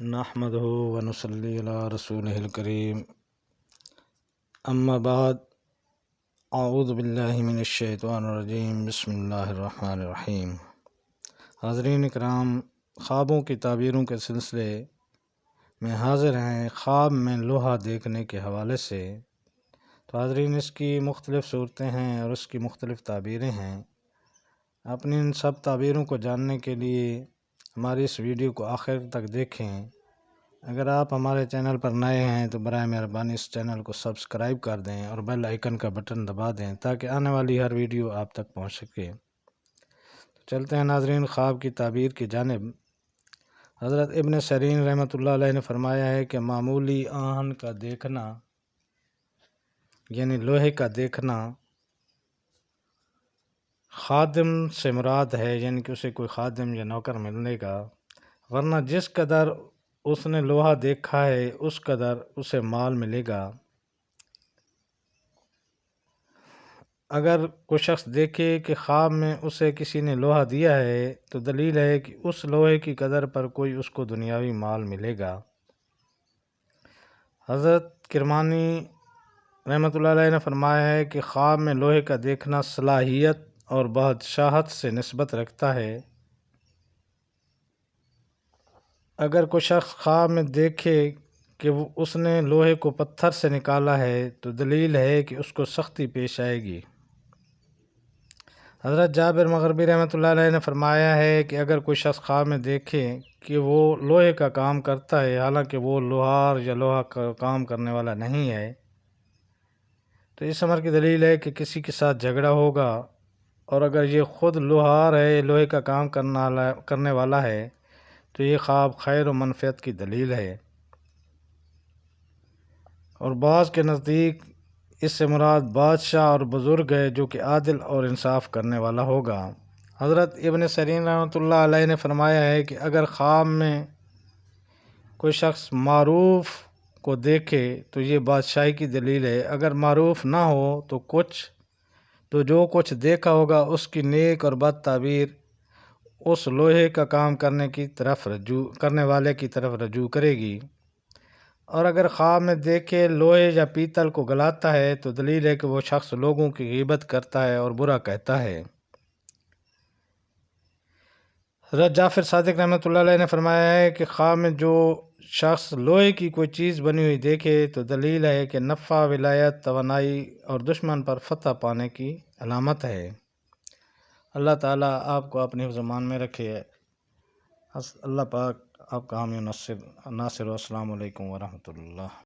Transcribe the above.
نحمدہ ونصلی علی رسولہ الکریم اما بعد اعوذ باللہ من الشیطان الرجیم بسم اللہ الرحمن الرحیم۔ حاضرین اکرام، خوابوں کی تعبیروں کے سلسلے میں حاضر ہیں خواب میں لوہا دیکھنے کے حوالے سے۔ تو حاضرین، اس کی مختلف صورتیں ہیں اور اس کی مختلف تعبیریں ہیں۔ اپنی ان سب تعبیروں کو جاننے کے لیے ہماری اس ویڈیو کو آخر تک دیکھیں۔ اگر آپ ہمارے چینل پر نئے ہیں تو برائے مہربانی اس چینل کو سبسکرائب کر دیں اور بیل آئیکن کا بٹن دبا دیں تاکہ آنے والی ہر ویڈیو آپ تک پہنچ سکے۔ چلتے ہیں ناظرین خواب کی تعبیر کی جانب۔ حضرت ابن سیرین رحمۃ اللہ علیہ نے فرمایا ہے کہ معمولی آہن کا دیکھنا یعنی لوہے کا دیکھنا خادم سے مراد ہے، یعنی کہ اسے کوئی خادم یا نوکر ملنے گا، ورنہ جس قدر اس نے لوہا دیکھا ہے اس قدر اسے مال ملے گا۔ اگر کوئی شخص دیکھے کہ خواب میں اسے کسی نے لوہا دیا ہے تو دلیل ہے کہ اس لوہے کی قدر پر کوئی اس کو دنیاوی مال ملے گا۔ حضرت کرمانی رحمۃ اللہ علیہ نے فرمایا ہے کہ خواب میں لوہے کا دیکھنا صلاحیت اور بادشاہت سے نسبت رکھتا ہے۔ اگر کوئی شخص خواب میں دیکھے کہ اس نے لوہے کو پتھر سے نکالا ہے تو دلیل ہے کہ اس کو سختی پیش آئے گی۔ حضرت جابر مغربی رحمۃ اللہ علیہ نے فرمایا ہے کہ اگر کوئی شخص خواب میں دیکھے کہ وہ لوہے کا کام کرتا ہے حالانکہ وہ لوہار یا لوہا کا کام کرنے والا نہیں ہے تو اس امر کی دلیل ہے کہ کسی کے ساتھ جھگڑا ہوگا، اور اگر یہ خود لوہار ہے، لوہے کا کام کرنے والا ہے تو یہ خواب خیر و منفعت کی دلیل ہے۔ اور بعض کے نزدیک اس سے مراد بادشاہ اور بزرگ ہے جو کہ عادل اور انصاف کرنے والا ہوگا۔ حضرت ابن سیرین رحمۃ اللہ علیہ نے فرمایا ہے کہ اگر خواب میں کوئی شخص معروف کو دیکھے تو یہ بادشاہی کی دلیل ہے، اگر معروف نہ ہو تو جو کچھ دیکھا ہوگا اس کی نیک اور بد تعبیر اس لوہے کا کام کرنے والے کی طرف رجوع کرے گی۔ اور اگر خواب میں دیکھے لوہے یا پیتل کو گلاتا ہے تو دلیل ہے کہ وہ شخص لوگوں کی غیبت کرتا ہے اور برا کہتا ہے۔ حضرت جعفر صادق رحمۃ اللہ علیہ نے فرمایا ہے کہ خواب میں جو شخص لوہے کی کوئی چیز بنی ہوئی دیکھے تو دلیل ہے کہ نفع، ولایت، توانائی اور دشمن پر فتح پانے کی علامت ہے۔ اللہ تعالیٰ آپ کو اپنی حفظ و امان میں رکھے۔ اللہ پاک آپ کا حامی و ناصر ہو۔ السلام علیکم ورحمۃ اللہ۔